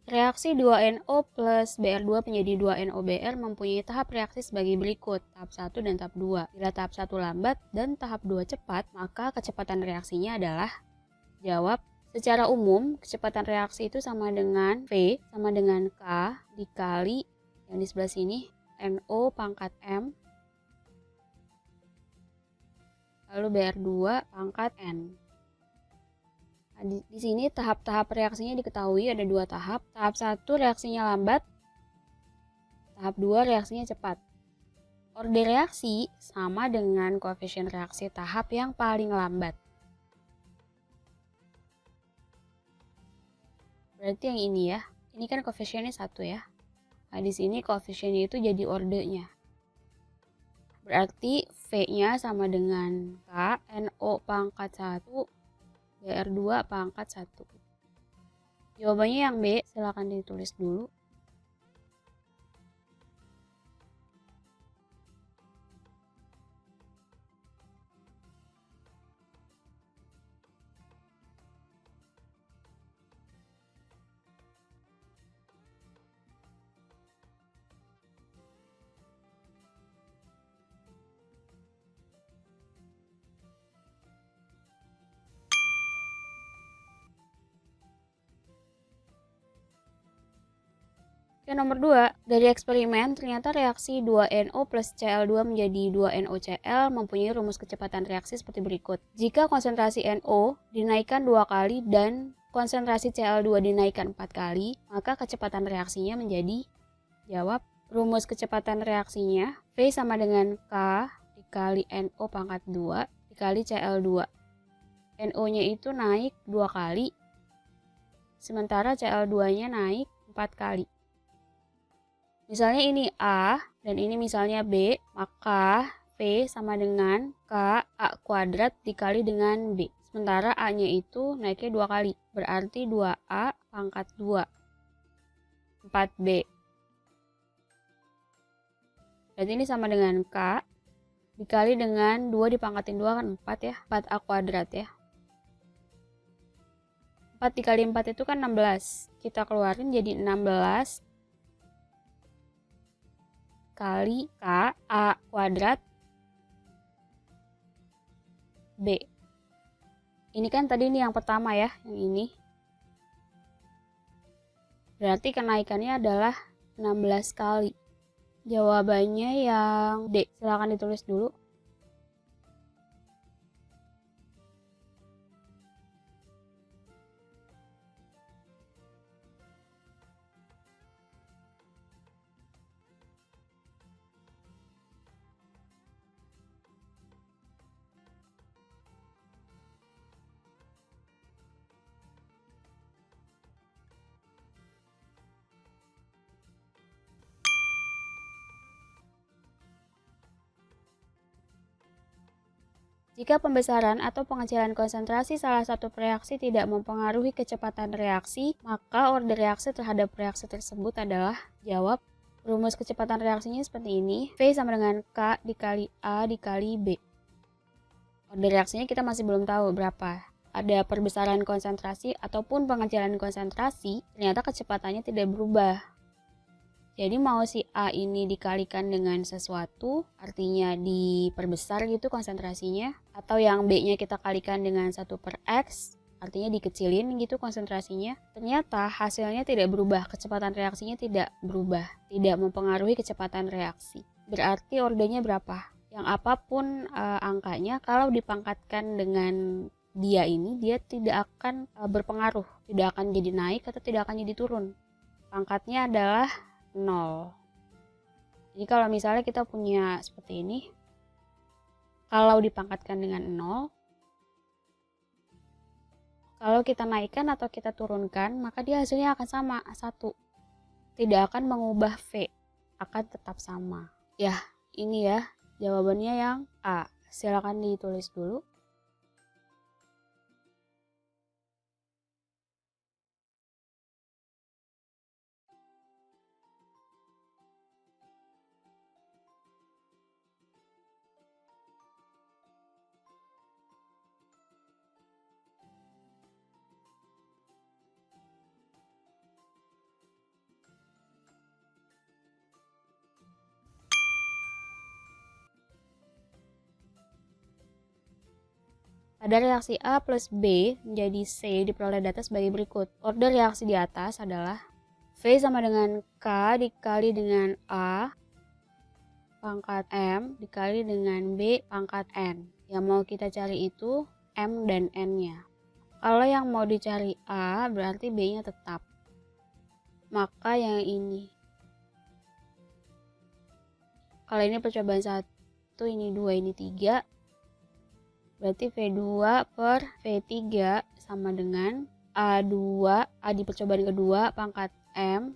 Reaksi 2NO plus Br2 menjadi 2NOBr mempunyai tahap reaksi sebagai berikut, tahap 1 dan tahap 2. Bila tahap 1 lambat dan tahap 2 cepat, maka kecepatan reaksinya adalah, jawab, secara umum kecepatan reaksi itu sama dengan V sama dengan K dikali yang di sebelah sini NO pangkat M lalu Br2 pangkat N. Nah, di sini tahap-tahap reaksinya diketahui ada 2 tahap. Tahap 1 reaksinya lambat, tahap 2 reaksinya cepat. Orde reaksi sama dengan koefisien reaksi tahap yang paling lambat. Berarti yang ini ya, ini kan koefisiennya 1 ya. Nah, di sini koefisiennya itu jadi ordenya. Berarti V-nya sama dengan K, NO pangkat 1, Br2 pangkat 1. Jawabannya yang B, silakan ditulis dulu. Oke, nomor 2. Dari eksperimen, ternyata reaksi 2NO plus Cl2 menjadi 2NOCl mempunyai rumus kecepatan reaksi seperti berikut. Jika konsentrasi NO dinaikkan 2 kali dan konsentrasi Cl2 dinaikkan 4 kali, maka kecepatan reaksinya menjadi, jawab, rumus kecepatan reaksinya V sama dengan K dikali NO pangkat 2 dikali Cl2. NO-nya itu naik 2 kali, sementara Cl2-nya naik 4 kali. Misalnya ini A dan ini misalnya B, maka V sama dengan K A kuadrat dikali dengan B. Sementara A-nya itu naiknya 2 kali, berarti 2A pangkat 2, 4B. Berarti ini sama dengan K dikali dengan 2 dipangkatin 2 kan 4 ya, 4A kuadrat ya. 4 dikali 4 itu kan 16, kita keluarin jadi 16 kali K A kuadrat B. Ini kan tadi ini yang pertama ya, yang ini. Berarti kenaikannya adalah 16 kali. Jawabannya yang D. Silakan ditulis dulu. Jika pembesaran atau pengecilan konsentrasi salah satu reaksi tidak mempengaruhi kecepatan reaksi, maka orde reaksi terhadap reaksi tersebut adalah, jawab, rumus kecepatan reaksinya seperti ini, V sama dengan K dikali A dikali B. Orde reaksinya kita masih belum tahu berapa. Ada perbesaran konsentrasi ataupun pengecilan konsentrasi, ternyata kecepatannya tidak berubah. Jadi mau si A ini dikalikan dengan sesuatu, artinya diperbesar gitu konsentrasinya, atau yang B-nya kita kalikan dengan 1 per X, artinya dikecilin gitu konsentrasinya, ternyata hasilnya tidak berubah, kecepatan reaksinya tidak berubah, tidak mempengaruhi kecepatan reaksi. Berarti ordenya berapa? Yang apapun angkanya, kalau dipangkatkan dengan dia ini, dia tidak akan berpengaruh, tidak akan jadi naik atau tidak akan jadi turun. Pangkatnya adalah 0. Jadi kalau misalnya kita punya seperti ini, kalau dipangkatkan dengan 0, kalau kita naikkan atau kita turunkan, maka dia hasilnya akan sama, 1. Tidak akan mengubah V, akan tetap sama. Ya, ini ya jawabannya yang A. Silakan ditulis dulu. Pada reaksi A plus B menjadi C diperoleh data sebagai berikut. Order reaksi di atas adalah V sama dengan K dikali dengan A pangkat M dikali dengan B pangkat N. Yang mau kita cari itu M dan N-nya. Kalau yang mau dicari A berarti B-nya tetap. Maka yang ini. Kalau ini percobaan 1, ini 2, ini 3. Berarti V2 per V3 sama dengan A2, A di percobaan kedua pangkat M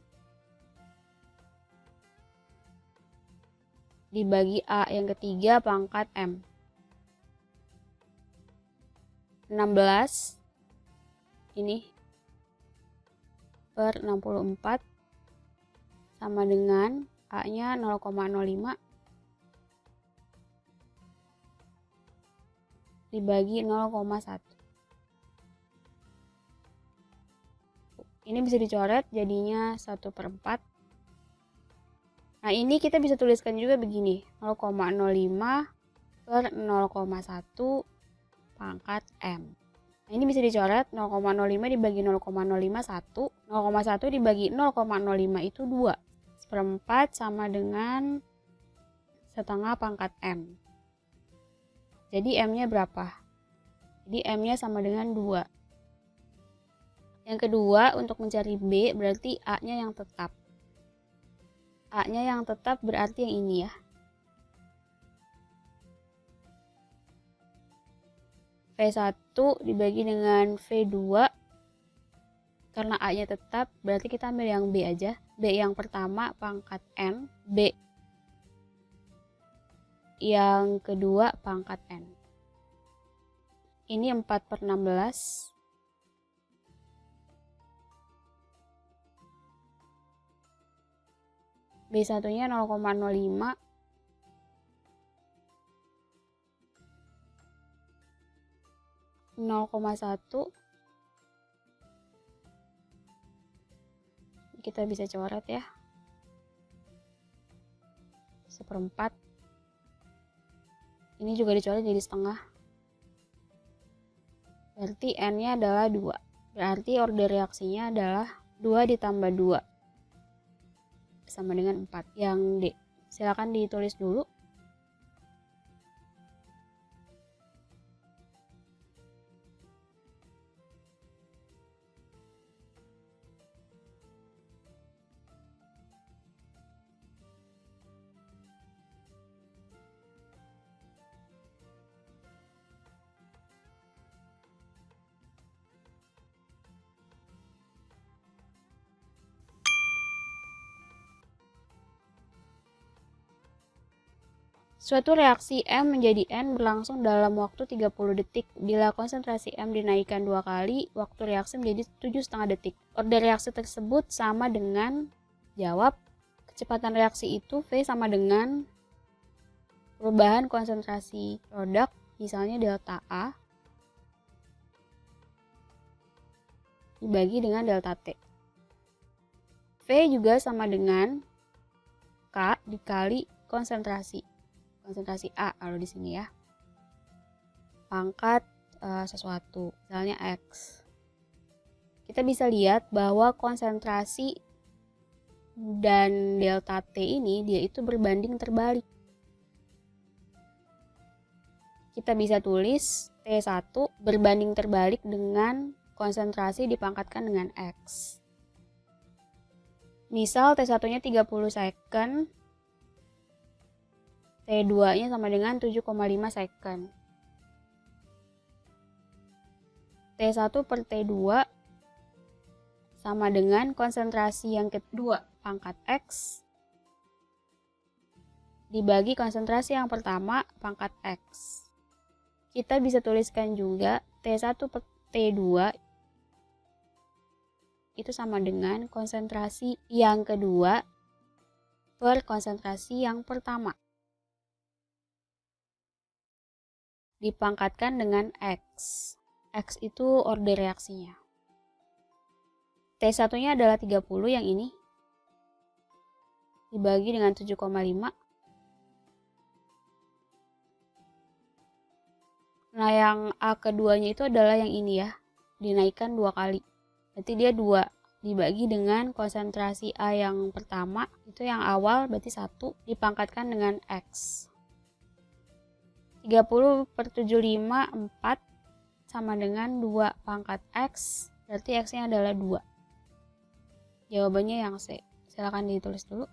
dibagi A yang ketiga pangkat M. 16 ini per 64 sama dengan A-nya 0,05 dibagi 0,1. Ini bisa dicoret jadinya 1/4. Nah ini kita bisa tuliskan juga begini, 0,05 per 0,1 pangkat M. Nah ini bisa dicoret, 0,05 dibagi 0,051, 0,1 dibagi 0,05 itu 2. 1/4 sama dengan setengah pangkat M. Jadi M-nya berapa? Jadi M-nya sama dengan 2. Yang kedua, untuk mencari B berarti A-nya yang tetap. A-nya yang tetap berarti yang ini ya. V1 dibagi dengan V2. Karena A-nya tetap, berarti kita ambil yang B aja. B yang pertama pangkat N, B yang kedua pangkat N. Ini 4/16. B1-nya 0,05. 0,1. Kita bisa coret ya. 1/4. Ini juga dicoret jadi setengah. Berarti N-nya adalah 2. Berarti order reaksinya adalah 2 ditambah 2 sama dengan 4. Yang D. Silakan ditulis dulu. Suatu reaksi M menjadi N berlangsung dalam waktu 30 detik. Bila konsentrasi M dinaikkan 2 kali, waktu reaksi menjadi 7,5 detik. Order reaksi tersebut sama dengan, jawab, kecepatan reaksi itu V sama dengan perubahan konsentrasi produk, misalnya delta A, dibagi dengan delta T. V juga sama dengan K dikali konsentrasi A kalau di sini ya, pangkat sesuatu, misalnya X. Kita bisa lihat bahwa konsentrasi dan delta T ini dia itu berbanding terbalik. Kita bisa tulis T1 berbanding terbalik dengan konsentrasi dipangkatkan dengan X. Misal T1-nya 30 second, T2-nya sama dengan 7,5 second. T1 per T2 sama dengan konsentrasi yang kedua pangkat X dibagi konsentrasi yang pertama pangkat X. Kita bisa tuliskan juga T1 per T2 itu sama dengan konsentrasi yang kedua per konsentrasi yang pertama dipangkatkan dengan X. X itu order reaksinya. T1-nya adalah 30 yang ini. Dibagi dengan 7,5. Nah, yang A keduanya itu adalah yang ini ya, dinaikkan 2 kali. Berarti dia 2 dibagi dengan konsentrasi A yang pertama, itu yang awal berarti 1 dipangkatkan dengan X. 30/75 4 sama dengan 2 pangkat X, berarti X-nya adalah 2. Jawabannya yang C. Silakan ditulis dulu.